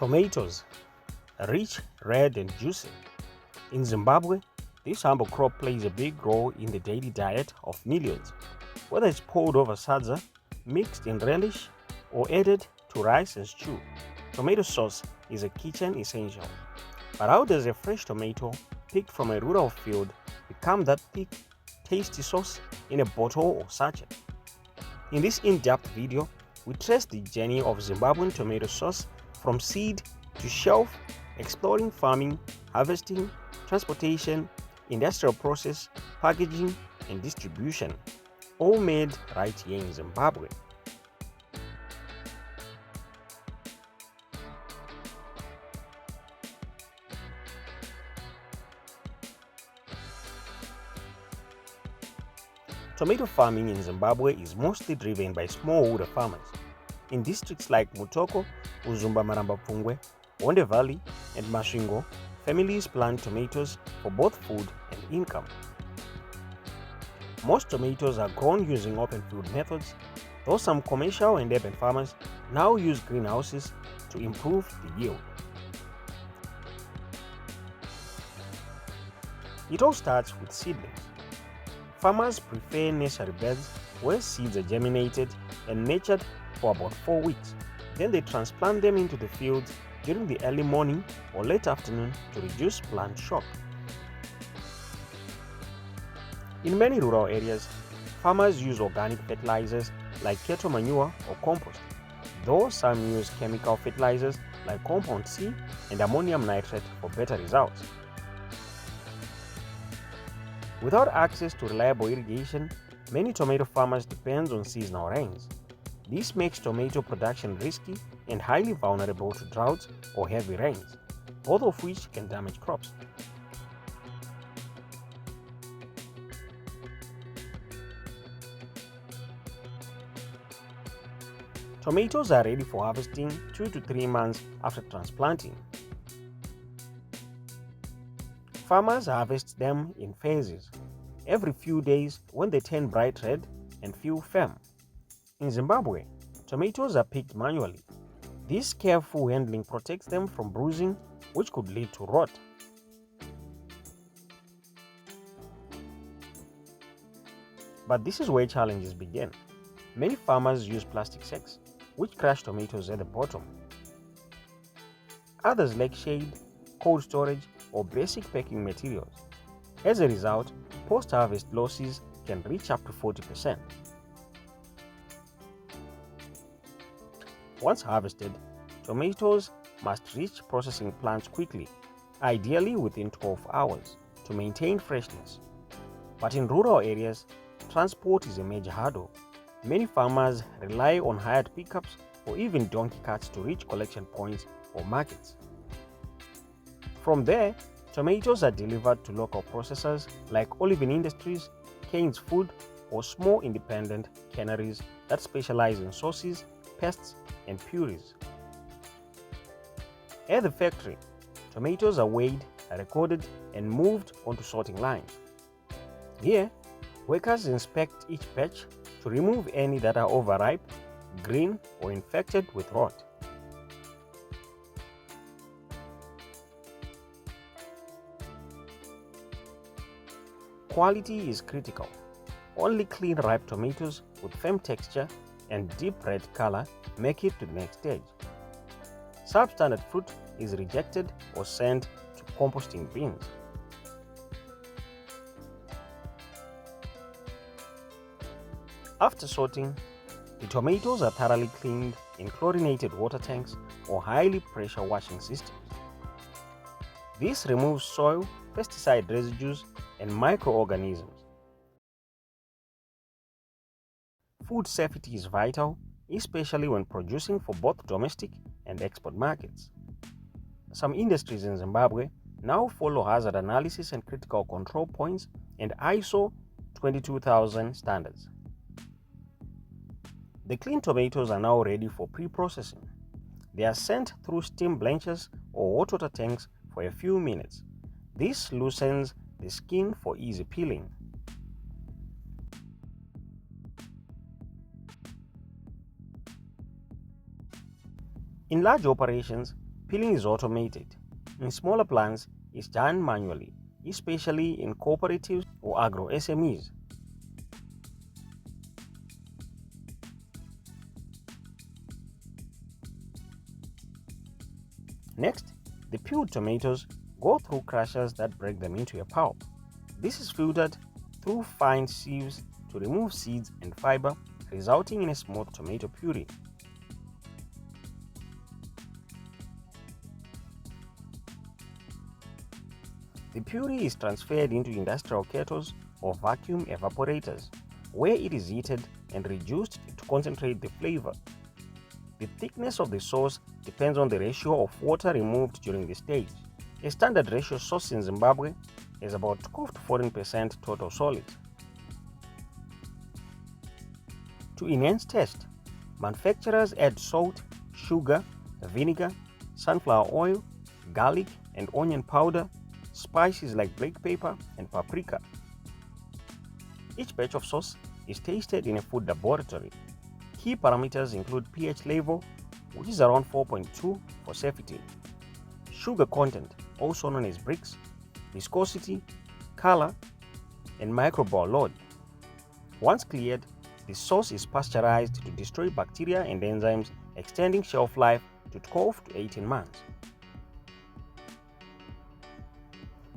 Tomatoes, rich, red and juicy. In Zimbabwe, this humble crop plays a big role in the daily diet of millions. Whether it's poured over sadza, mixed in relish, or added to rice and stew, tomato sauce is a kitchen essential. But how does a fresh tomato picked from a rural field become that thick, tasty sauce in a bottle or sachet? In this in-depth video, we trace the journey of Zimbabwean tomato sauce from seed to shelf, exploring farming, harvesting, transportation, industrial process, packaging, and distribution, all made right here in Zimbabwe. Tomato farming in Zimbabwe is mostly driven by smallholder farmers. In districts like Mutoko, Uzumba Marambapfungwe, Wonde Valley, and Masvingo, families plant tomatoes for both food and income. Most tomatoes are grown using open field methods, though some commercial and urban farmers now use greenhouses to improve the yield. It all starts with seedlings. Farmers prefer nursery beds where seeds are germinated and nurtured for about 4 weeks. Then they transplant them into the fields during the early morning or late afternoon to reduce plant shock. In many rural areas, farmers use organic fertilizers like cattle manure or compost, though some use chemical fertilizers like compound C and ammonium nitrate for better results. Without access to reliable irrigation, many tomato farmers depend on seasonal rains. This makes tomato production risky and highly vulnerable to droughts or heavy rains, both of which can damage crops. Tomatoes are ready for harvesting 2 to 3 months after transplanting. Farmers harvest them in phases, every few days when they turn bright red and feel firm. In Zimbabwe, tomatoes are picked manually. This careful handling protects them from bruising, which could lead to rot. But this is where challenges begin. Many farmers use plastic sacks, which crush tomatoes at the bottom. Others lack shade, cold storage, or basic packing materials. As a result, post-harvest losses can reach up to 40%. Once harvested, tomatoes must reach processing plants quickly, ideally within 12 hours, to maintain freshness. But in rural areas, transport is a major hurdle. Many farmers rely on hired pickups or even donkey carts to reach collection points or markets. From there, tomatoes are delivered to local processors like Olivin Industries, Kane's Food, or small independent canneries that specialize in sauces, pastes, and purees. At the factory, tomatoes are weighed, recorded, and moved onto sorting lines. Here, workers inspect each batch to remove any that are overripe, green, or infected with rot. Quality is critical. Only clean ripe tomatoes with firm texture and deep red color make it to the next stage. Substandard fruit is rejected or sent to composting bins. After sorting, the tomatoes are thoroughly cleaned in chlorinated water tanks or highly pressure washing systems. This removes soil, pesticide residues, and microorganisms. Food safety is vital, especially when producing for both domestic and export markets. Some industries in Zimbabwe now follow hazard analysis and critical control points and ISO 22000 standards. The clean tomatoes are now ready for pre-processing. They are sent through steam blanchers or hot water tanks for a few minutes. This loosens the skin for easy peeling. In large operations, Peeling is automated. In smaller plants, it's done manually, especially in cooperatives or agro SMEs. Next, the peeled tomatoes go through crushers that break them into a pulp. This is filtered through fine sieves to remove seeds and fiber, resulting in a smooth tomato puree. The puree is transferred into industrial kettles or vacuum evaporators, where it is heated and reduced to concentrate the flavor. The thickness of the sauce depends on the ratio of water removed during the stage. A standard ratio sauce in Zimbabwe is about 12 to 14% total solid. To enhance taste, manufacturers add salt, sugar, vinegar, sunflower oil, garlic and onion powder, spices like black pepper and paprika. Each batch of sauce is tasted in a food laboratory. Key parameters include pH level, which is around 4.2 for safety, sugar content, also known as Brix, viscosity, color, and microbial load. Once cleared, the sauce is pasteurized to destroy bacteria and enzymes, extending shelf life to 12 to 18 months.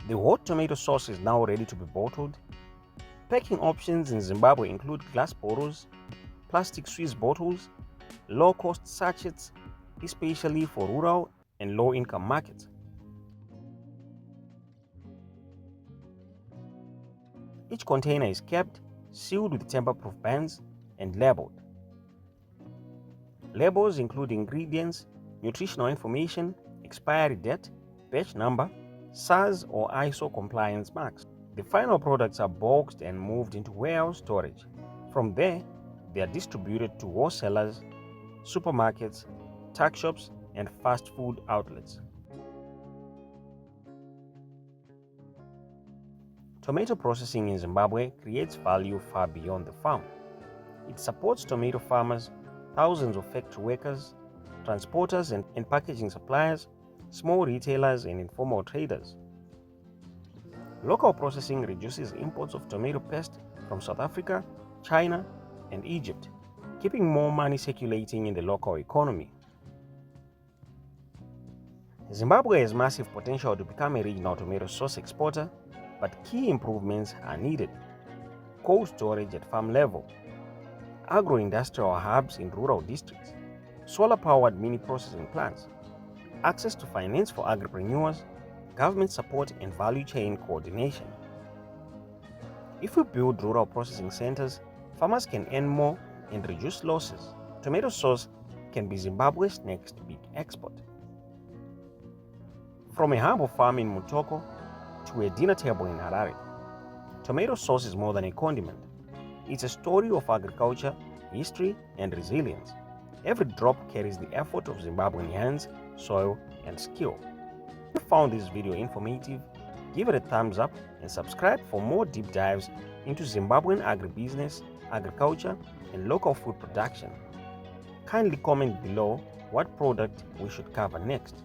The hot tomato sauce is now ready to be bottled. Packing options in Zimbabwe include glass bottles, plastic Swiss bottles, low-cost sachets, especially for rural and low-income markets. Each container is kept, sealed with tamper-proof bands, and labeled. Labels include ingredients, nutritional information, expiry date, batch number, SARS or ISO compliance marks. The final products are boxed and moved into warehouse storage. From there, they are distributed to wholesalers, supermarkets, tuck shops, and fast food outlets. Tomato processing in Zimbabwe creates value far beyond the farm. It supports tomato farmers, thousands of factory workers, transporters and packaging suppliers, small retailers and informal traders. Local processing reduces imports of tomato paste from South Africa, China, and Egypt, keeping more money circulating in the local economy. Zimbabwe has massive potential to become a regional tomato sauce exporter, but key improvements are needed. Cold storage at farm level, agro-industrial hubs in rural districts, solar-powered mini processing plants, access to finance for agripreneurs, government support and value chain coordination. If we build rural processing centers, farmers can earn more and reduce losses. Tomato sauce can be Zimbabwe's next big export. From a humble farm in Mutoko to a dinner table in Harare, tomato sauce is more than a condiment. It's a story of agriculture, history, and resilience. Every drop carries the effort of Zimbabwean hands, soil, and skill. If you found this video informative, give it a thumbs up and subscribe for more deep dives into Zimbabwean agribusiness, agriculture, and local food production. Kindly comment below what product we should cover next.